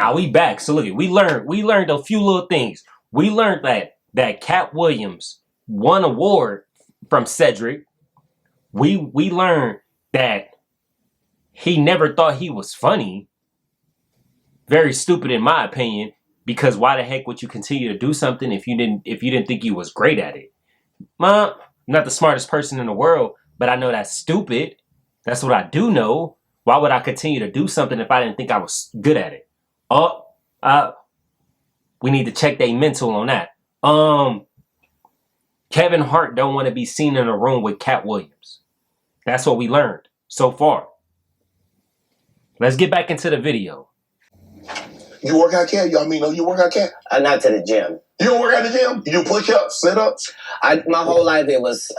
Now we back. So look, we learned a few little things. We learned that Katt Williams won an award from Cedric. We learned that he never thought he was funny. Very stupid in my opinion, because why the heck would you continue to do something if you didn't think you was great at it? I'm not the smartest person in the world, but I know that's stupid. That's what I do know. Why would I continue to do something if I didn't think I was good at it? We need to check their mental on that. Kevin Hart don't want to be seen in a room with Katt Williams. That's what we learned so far. Let's get back into the video. You work out, Cat? I mean, you work out, Cat? Not to the gym. You don't work out at the gym? You do push-ups, sit-ups? My whole life it was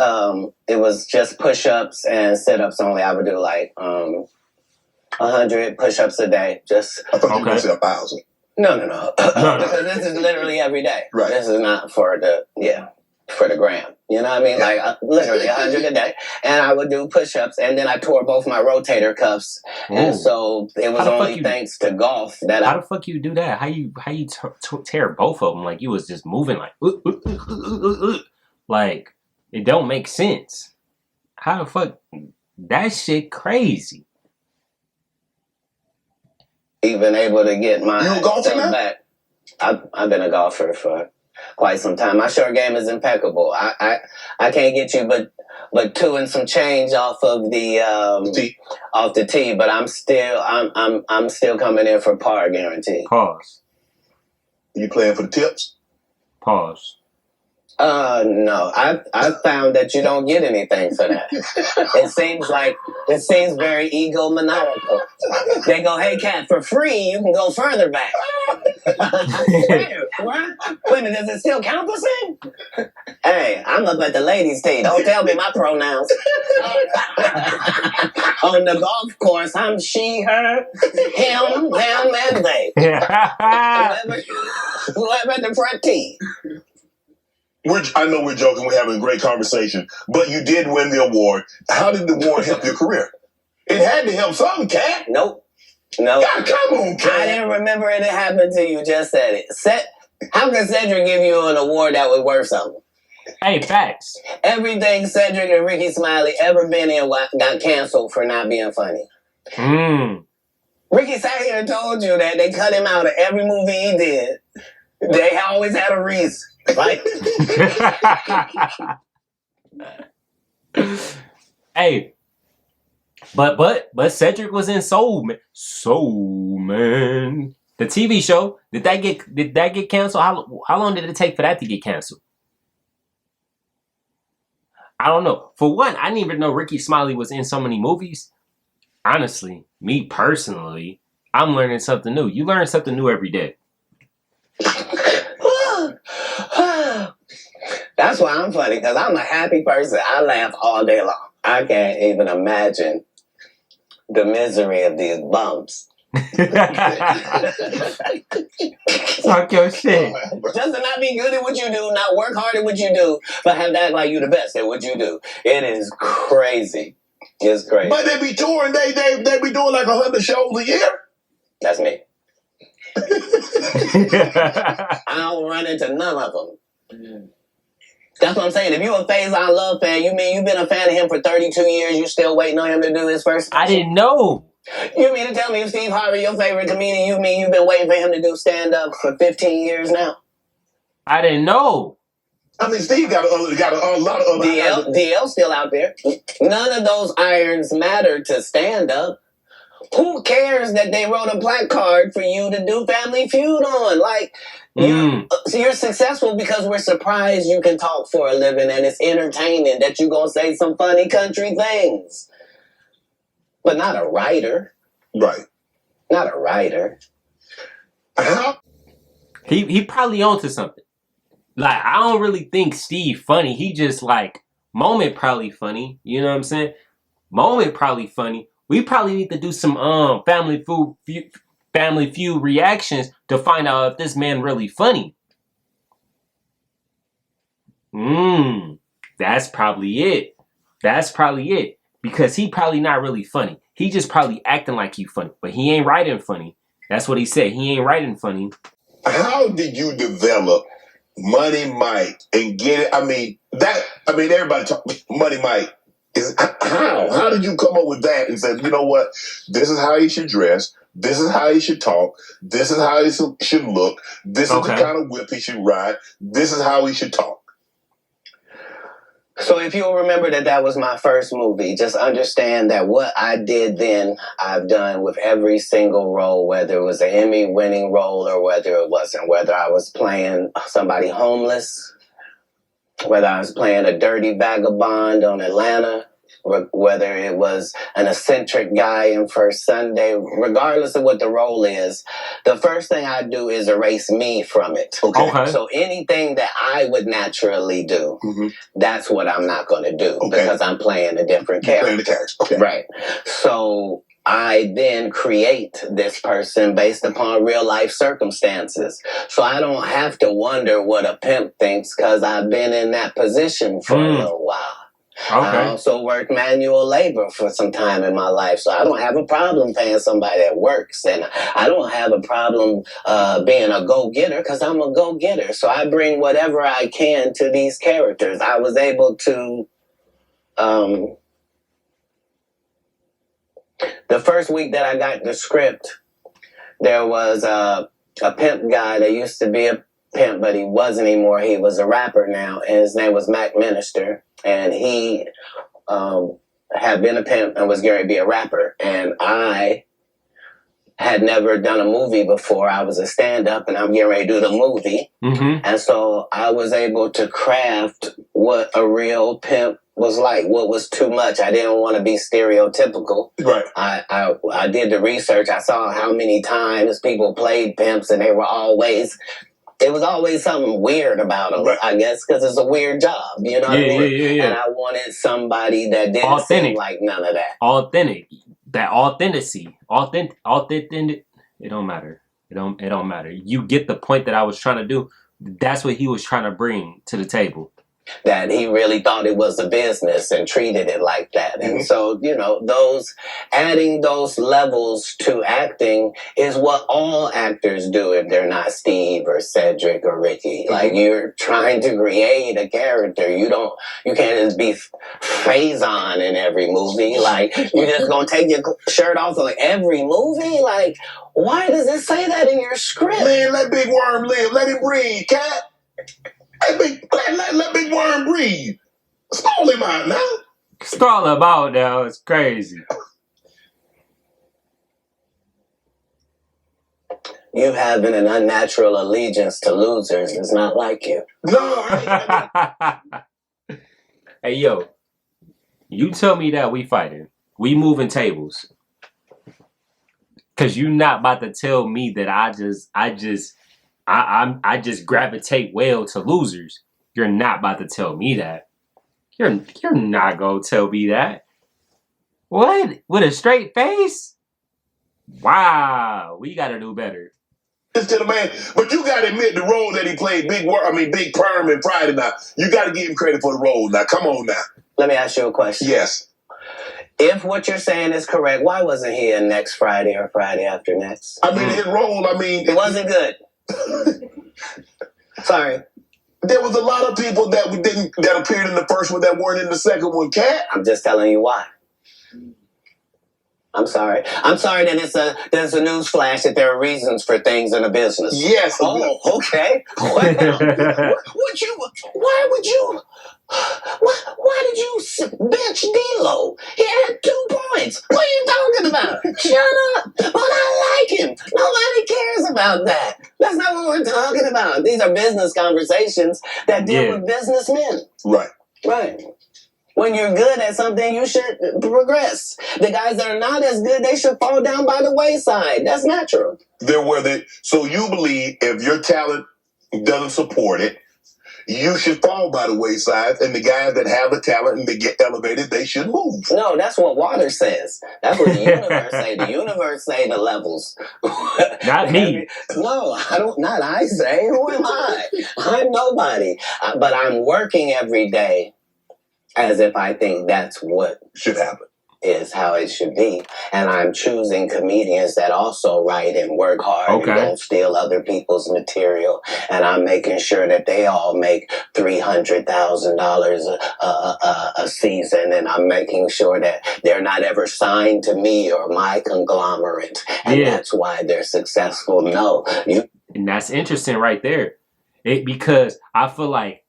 just push-ups and sit-ups only. I would do like 100 push-ups a day. Just I thought you were going to say 1,000. No. Because this is literally every day. Right. This is not for the gram. You know what I mean? Yeah. Like literally 100 a day. And I would do push-ups, and then I tore both my rotator cuffs. Ooh. And so it was only thanks to golf that How the fuck you do that? How you tear both of them? Like you was just moving like like it don't make sense. How the fuck? That shit crazy. Even able to get my You a golfer now? back. I've been a golfer for quite some time. My short game is impeccable. I can't get you but 2 and some change off of the tee, but I'm still coming in for par guarantee. Pause. You playing for the tips? Pause. No. I found that you don't get anything for that. It seems very egomaniacal. They go, hey, Cat, for free, you can go further back. What? Wait a minute, does it still count the same? Hey, I'm up at the ladies' tee. Don't tell me my pronouns. On the golf course, I'm she, her, him, them, and they. Whoever at the front tee. I know we're joking. We're having a great conversation. But you did win the award. How did the award help your career? It had to help something, Cat. Nope. No. God, come on, Cat. I didn't remember it happened to you. Just said it. How can Cedric give you an award that was worth something? Hey, facts. Everything Cedric and Rickey Smiley ever been in got canceled for not being funny. Rickey sat here and told you that they cut him out of every movie he did. They always had a reason. Right? Hey, but Cedric was in Soul Man, the TV show. Did that get canceled? How long did it take for that to get canceled? I don't know. For one, I didn't even know Rickey Smiley was in so many movies. Honestly, me personally, I'm learning something new. You learn something new every day. That's why I'm funny, because I'm a happy person. I laugh all day long. I can't even imagine the misery of these bumps. Talk your shit. Just to not be good at what you do, not work hard at what you do, but have to act like you the best at what you do. It is crazy. It's crazy. But they be touring, they be doing like 100 shows a year. That's me. I don't run into none of them. That's what I'm saying. If you a Faison Love fan, you mean you've been a fan of him for 32 years, you still waiting on him to do his first? I didn't know. You mean to tell me if Steve Harvey, your favorite comedian, you mean you've been waiting for him to do stand-up for 15 years now? I didn't know. I mean, Steve got a lot of other... DL's still out there. None of those irons matter to stand-up. Who cares that they wrote a placard for you to do Family Feud on? Like, so you're successful because we're surprised you can talk for a living and it's entertaining that you're going to say some funny country things. But not a writer. Right. Not a writer. He probably onto something. Like, I don't really think Steve funny. He just like, Moment probably funny. You know what I'm saying? Moment probably funny. We probably need to do some Family Feud reactions to find out if this man really funny. That's probably it. That's probably it. Because he probably not really funny. He just probably acting like he funny. But he ain't writing funny. That's what he said. He ain't writing funny. How did you develop Money Mike and get it? Everybody talk Money Mike. How did you come up with that and said, you know what? This is how he should dress. This is how he should talk. This is how he should look. This is the kind of whip he should ride. This is how he should talk. So if you'll remember that was my first movie, just understand that what I did then, I've done with every single role, whether it was an Emmy-winning role or whether it wasn't, whether I was playing somebody homeless, whether I was playing a dirty vagabond on Atlanta, whether it was an eccentric guy in First Sunday, regardless of what the role is, the first thing I do is erase me from it. Okay. So anything that I would naturally do, that's what I'm not going to do because I'm playing a different character. Playing the character. Okay. Right. So I then create this person based upon real life circumstances. So I don't have to wonder what a pimp thinks because I've been in that position for a little while. I also worked manual labor for some time in my life, so I don't have a problem paying somebody that works, and I don't have a problem being a go-getter because I'm a go-getter. So I bring whatever I can to these characters. I was able to, the first week that I got the script, there was a pimp guy that used to be a pimp, but he wasn't anymore. He was a rapper now, and his name was Mac Minister, and he had been a pimp and was going to be a rapper, and I had never done a movie before. I was a stand-up, and I'm getting ready to do the movie, and so I was able to craft what a real pimp was like, what was too much. I didn't want to be stereotypical. Right. I did the research. I saw how many times people played pimps, and they were always... It was always something weird about them, I guess, because it's a weird job, you know what I mean? Yeah. And I wanted somebody that didn't seem like none of that. Authentic. That authenticity. Authentic. It don't matter. It don't matter. You get the point that I was trying to do. That's what he was trying to bring to the table. That he really thought it was a business and treated it like that. And so, you know, adding those levels to acting is what all actors do if they're not Steve or Cedric or Rickey. Like, you're trying to create a character. You can't just be Faison in every movie. Like, you're just going to take your shirt off of every movie? Like, why does it say that in your script? Man, let Big Worm live. Let him breathe, Cat. Let Big Worm breathe. Stall him out now. Stall him out now. It's crazy. You having an unnatural allegiance to losers is not like you. No. Hey, yo. You tell me that we fighting. We moving tables. Because you not about to tell me that I just gravitate well to losers. You're not about to tell me that. You're not gonna tell me that. What? With a straight face? Wow, we gotta do better. To the man, but you gotta admit the role that he played, Big Perm and Friday now. You gotta give him credit for the role now. Come on now. Let me ask you a question. Yes. If what you're saying is correct, why wasn't he in Next Friday or Friday After Next? His role, it wasn't good. Sorry. There was a lot of people that appeared in the first one that weren't in the second one, Cat. I'm just telling you why. I'm sorry. I'm sorry that there's a news flash that there are reasons for things in a business. Yes. Oh, okay. Why did you bench D-Lo? He had 2 points. What are you talking about? Shut up. But I like him. Nobody cares about that. That's not what we're talking about. These are business conversations that deal with businessmen. Right. Right. When you're good at something, you should progress. The guys that are not as good, they should fall down by the wayside. That's natural. So you believe if your talent doesn't support it, you should fall by the wayside, and the guys that have the talent and they get elevated, they should move. No, that's what water says. That's what the universe say. The universe say the levels. Not me. No, not I say. Who am I? I'm nobody. But I'm working every day as if I think that's what should happen. is how it should be. And I'm choosing comedians that also write and work hard and don't steal other people's material. And I'm making sure that they all make $300,000 a season. And I'm making sure that they're not ever signed to me or my conglomerate. And that's why they're successful. No. And that's interesting right there. Because I feel like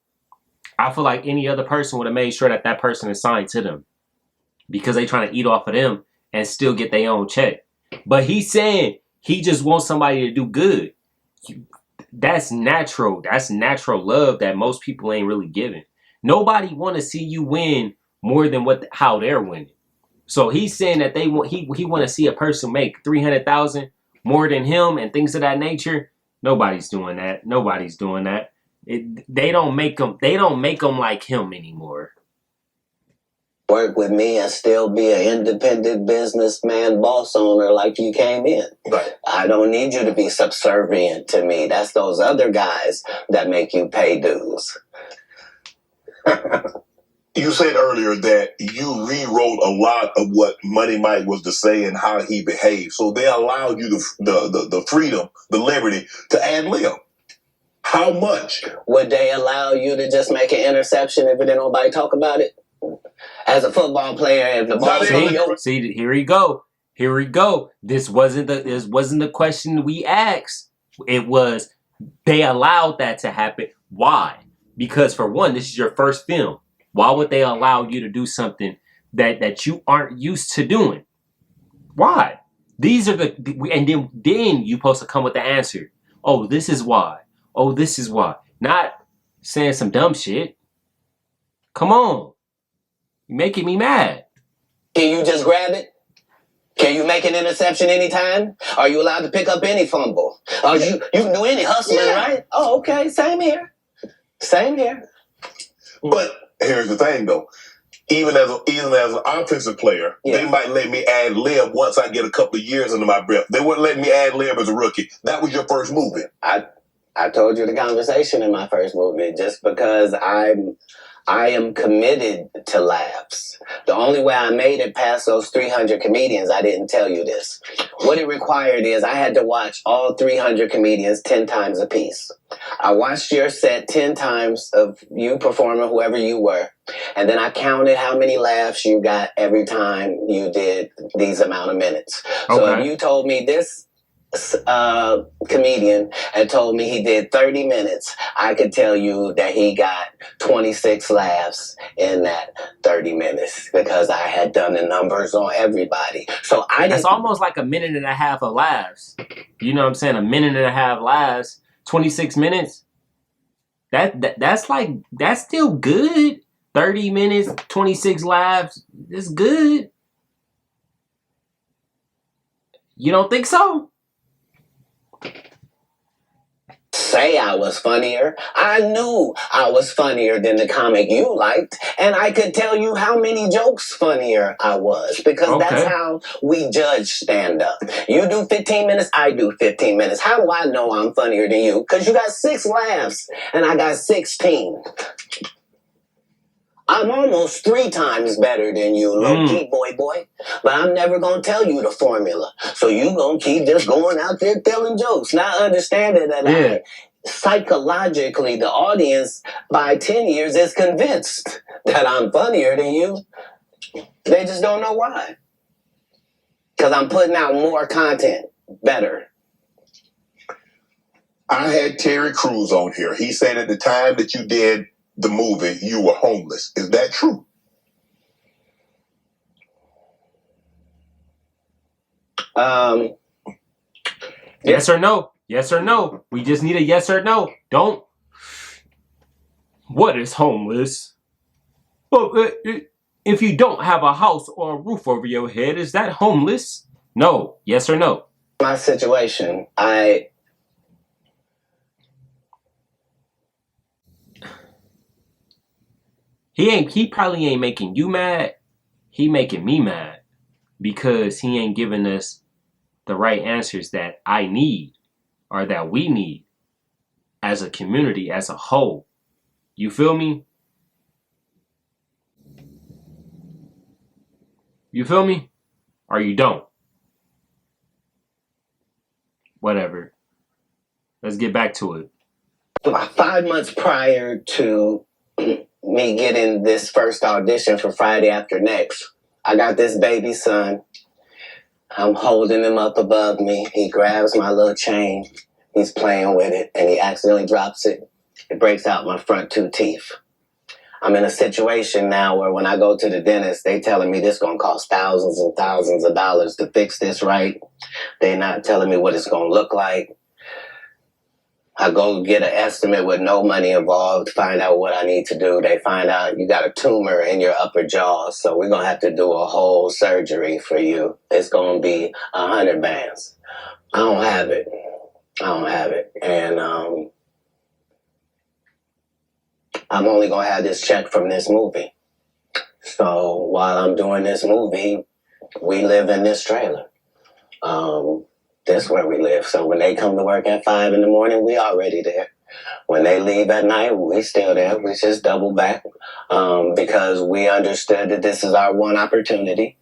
any other person would have made sure that person is signed to them, because they trying to eat off of them and still get their own check. But he's saying he just wants somebody to do good. That's natural. That's natural love that most people ain't really giving. Nobody want to see you win more than how they're winning. So he's saying that he want to see a person make 300,000 more than him and things of that nature. Nobody's doing that. Nobody's doing that. They don't make them like him anymore. Work with me and still be an independent businessman, boss owner like you came in. Right. I don't need you to be subservient to me. That's those other guys that make you pay dues. You said earlier that you rewrote a lot of what Money Mike was to say and how he behaved. So they allowed you the freedom, the liberty to ad lib. How much? Would they allow you to just make an interception if didn't nobody talk about it? As a football player, if the ball see, here we go. Here we go. This wasn't the question we asked. It was they allowed that to happen. Why? Because for one, this is your first film. Why would they allow you to do something that you aren't used to doing? Why? These are and then you supposed to come with the answer. Oh, this is why. Oh, this is why. Not saying some dumb shit. Come on. You're making me mad. Can you just grab it? Can you make an interception anytime? Are you allowed to pick up any fumble? You can do any hustling, right? Oh, okay. Same here. Same here. But here's the thing, though. Even as an offensive player, they might let me ad lib once I get a couple of years under my belt. They wouldn't let me ad lib as a rookie. That was your first movement. I told you the conversation in my first movement. Just because I am committed to laughs. The only way I made it past those 300 comedians, I didn't tell you this. What it required is I had to watch all 300 comedians 10 times a piece. I watched your set 10 times of you performing, whoever you were. And then I counted how many laughs you got every time you did these amount of minutes. So if you told me this comedian and told me he did 30 minutes, I could tell you that he got 26 laughs in that 30 minutes because I had done the numbers on everybody. So That's almost like a minute and a half of laughs. You know what I'm saying? A minute and a half laughs, 26 minutes. That's still good. 30 minutes, 26 laughs. It's good. You don't think so? Say I was funnier. I knew I was funnier than the comic you liked, and I could tell you how many jokes funnier I was, because that's how we judge stand-up. You do 15 minutes, I do 15 minutes. How do I know I'm funnier than you? Because you got 6 laughs, and I got 16. I'm almost 3 times better than you, low-key boy. But I'm never going to tell you the formula. So you going to keep just going out there telling jokes, not understanding that psychologically, the audience by 10 years is convinced that I'm funnier than you. They just don't know why. Because I'm putting out more content, better. I had Terry Crews on here. He said at the time that you did the movie, you were homeless. Is that true? Yes or no? Yes or no? We just need a yes or no. Don't. What is homeless? Well, if you don't have a house or a roof over your head, is that homeless? No. Yes or no? My situation, He probably ain't making you mad. He making me mad because he ain't giving us the right answers that I need or that we need as a community, as a whole. You feel me? You feel me? Or you don't. Whatever. Let's get back to it. About 5 months prior to me getting this first audition for Friday After Next, I got this baby son. I'm holding him up above me. He grabs my little chain. He's playing with it, and he accidentally drops it. It breaks out my front 2 teeth. I'm in a situation now where when I go to the dentist, they telling me this going to cost thousands and thousands of dollars to fix this right. They not telling me what it's going to look like. I go get an estimate with no money involved, find out what I need to do. They find out you got a tumor in your upper jaw, so we're going to have to do a whole surgery for you. It's going to be 100 bands. I don't have it. And I'm only going to have this check from this movie. So while I'm doing this movie, we live in this trailer. That's where we live. So when they come to work at 5 a.m, we already there. When they leave at night, we still there. We just double back because we understood that this is our one opportunity.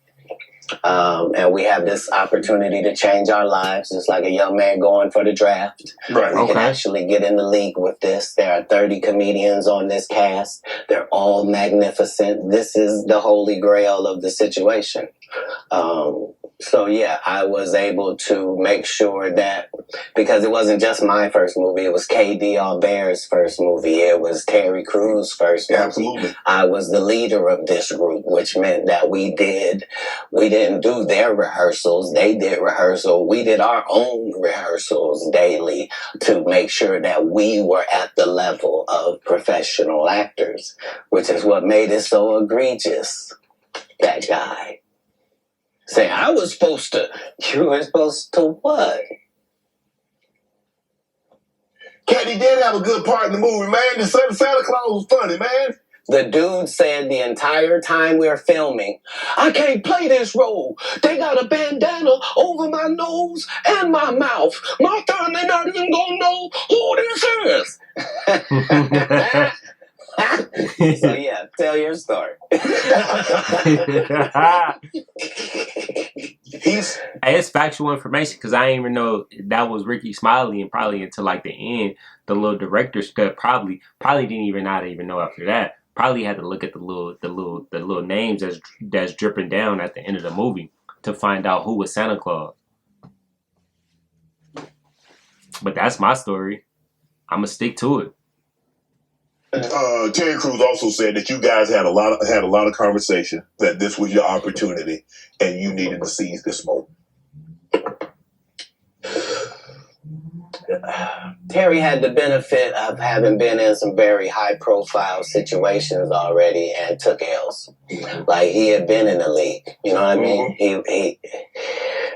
And we have this opportunity to change our lives. It's like a young man going for the draft. Right. We can actually get in the league with this. There are 30 comedians on this cast. They're all magnificent. This is the holy grail of the situation. So yeah, I was able to make sure that, because it wasn't just my first movie, it was KD Albert's first movie, it was Terry Crew's first movie. Absolutely. I was the leader of this group, which meant that we didn't do their rehearsals, they did rehearsal, we did our own rehearsals daily to make sure that we were at the level of professional actors, which is what made it so egregious. That guy. Say, you were supposed to what? Katt did have a good part in the movie, man. The Santa Claus was funny, man. The dude said the entire time we were filming, I can't play this role. They got a bandana over my nose and my mouth. My family not even gonna know who this is. So yeah, tell your story. It's factual information because I didn't even know that was Rickey Smiley, and probably until like the end, the little director's cut probably didn't even know after that. Probably had to look at the little names that's dripping down at the end of the movie to find out who was Santa Claus. But that's my story. I'ma stick to it. Terry Crews also said that you guys had a lot of conversation, that this was your opportunity and you needed to seize this moment. Terry had the benefit of having been in some very high profile situations already and took L's. Like, he had been in the league, you know what I mean?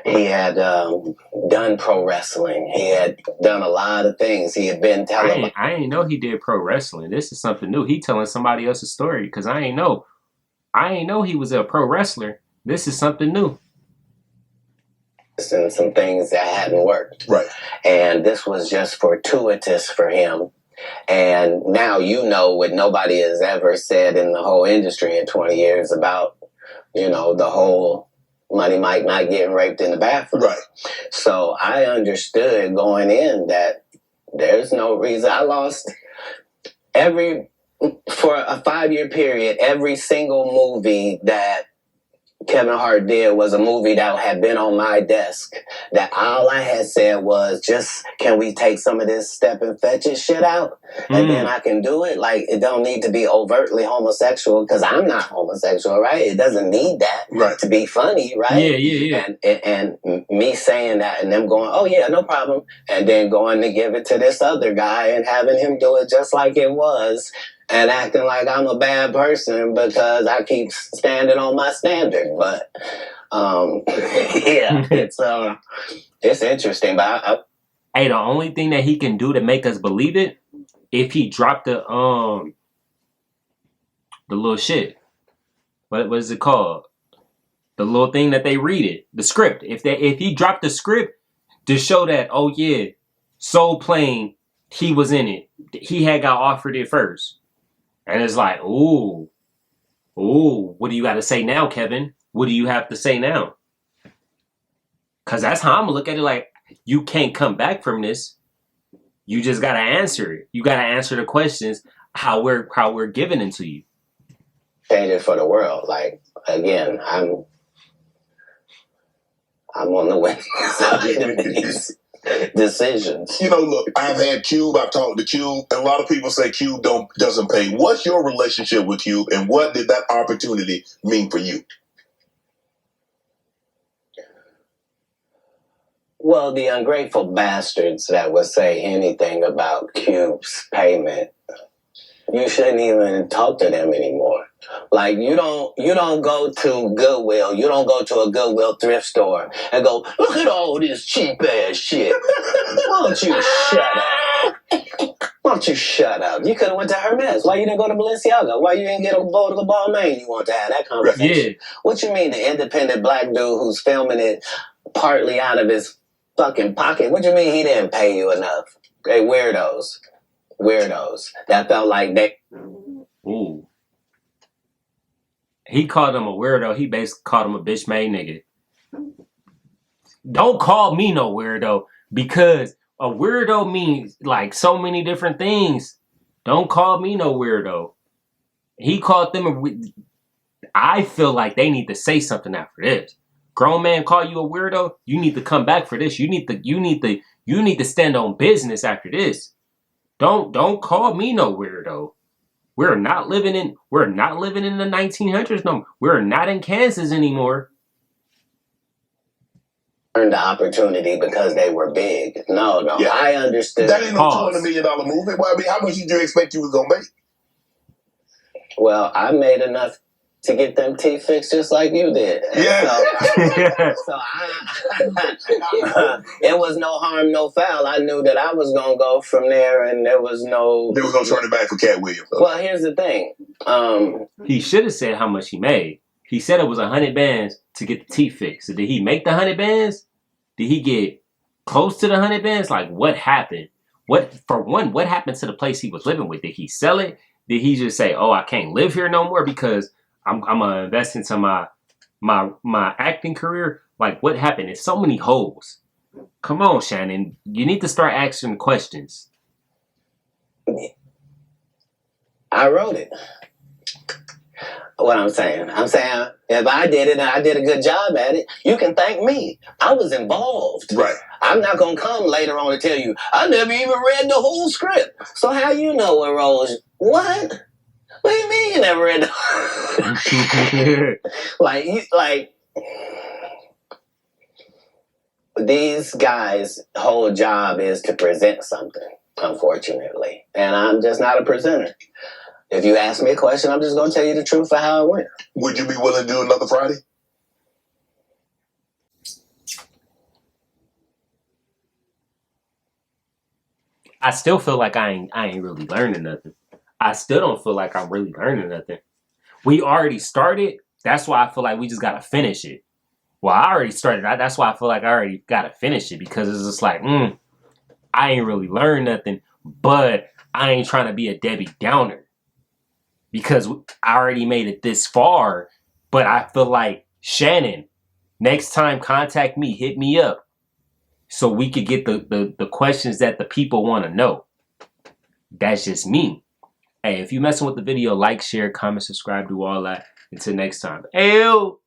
He had done pro wrestling. He had done a lot of things. He had been telling. I ain't know he did pro wrestling. This is something new. He telling somebody else's story because I ain't know he was a pro wrestler. This is something new. And some things that hadn't worked. Right. And this was just fortuitous for him. And now you know what nobody has ever said in the whole industry in 20 years about, the whole Money Mike not getting raped in the bathroom. Right. So I understood going in that there's no reason. I lost for a 5-year period, every single movie that Kevin Hart did was a movie that had been on my desk, that all I had said was, just, can we take some of this step and fetch it shit out? And then I can do it. Like, it don't need to be overtly homosexual, because I'm not homosexual, right? It doesn't need that to be funny, right? Yeah. And me saying that and them going, oh yeah, no problem. And then going to give it to this other guy and having him do it just like it was. And acting like I'm a bad person because I keep standing on my standard. But, yeah, it's interesting. But hey, the only thing that he can do to make us believe it, if he dropped the little shit. What is it called? The little thing that they read it. The script. If he dropped the script to show that, oh yeah, Soul Plane, he was in it. He had got offered it first. And it's like, ooh, what do you got to say now, Kevin? What do you have to say now? Because that's how I'm going to look at it. Like, you can't come back from this. You just got to answer it. You got to answer the questions how we're giving it to you. Change it for the world. Like, again, I'm on the winning side of these decisions. You know, look, I've had Cube, I've talked to Cube, and a lot of people say Cube doesn't pay. What's your relationship with Cube, and what did that opportunity mean for you? Well, the ungrateful bastards that would say anything about Cube's payment, you shouldn't even talk to them anymore. Like, you don't go to Goodwill. You don't go to a Goodwill thrift store and go, look at all this cheap ass shit. Why don't you shut up? Why don't you shut up? You could have went to Hermes. Why you didn't go to Balenciaga? Why you didn't get a bowl of Balmain? You want to have that conversation. Yeah. What you mean, the independent black dude who's filming it partly out of his fucking pocket? What you mean he didn't pay you enough? Hey, weirdos. That felt like they... Ooh. He called him a weirdo. He basically called him a bitch made nigga. Don't call me no weirdo, because a weirdo means like so many different things. Don't call me no weirdo. He called them I feel like they need to say something after this. Grown man call you a weirdo, you need to come back for this. You need to stand on business after this. Don't call me no weirdo. We're not living in the 1900s no more. We're not in Kansas anymore. Earned the opportunity because they were big. No, yeah. I understood. That ain't no $200 million movie. Well, I mean, how much did you expect you was gonna make? Well, I made enough to get them teeth fixed just like you did. Yeah. So it was no harm, no foul. I knew that I was going to go from there, and there was no turning back for Katt Williams. Well, here's the thing. He should have said how much he made. He said it was 100 bands to get the teeth fixed. So did he make the 100 bands? Did he get close to the 100 bands? Like, what happened? What happened to the place he was living with? Did he sell it? Did he just say, oh, I can't live here no more because I'm gonna invest into my acting career? Like, what happened? There's so many holes. Come on, Shannon. You need to start asking questions. I wrote it. What I'm saying if I did it and I did a good job at it, you can thank me. I was involved. Right. I'm not gonna come later on and tell you I never even read the whole script. So how you know what roles? What? What do you mean you never read the like these guys' whole job is to present something, unfortunately. And I'm just not a presenter. If you ask me a question, I'm just going to tell you the truth for how it went. Would you be willing to do another Friday? I still feel like I ain't really learning nothing. I still don't feel like I'm really learning nothing. We already started. That's why I feel like we just got to finish it. Well, I already started. That's why I feel like I already got to finish it, because it's just like, I ain't really learned nothing, but I ain't trying to be a Debbie Downer because I already made it this far. But I feel like, Shannon, next time, contact me, hit me up so we could get the questions that the people want to know. That's just me. Hey, if you messing with the video, like, share, comment, subscribe, do all that. Until next time. Ayoo!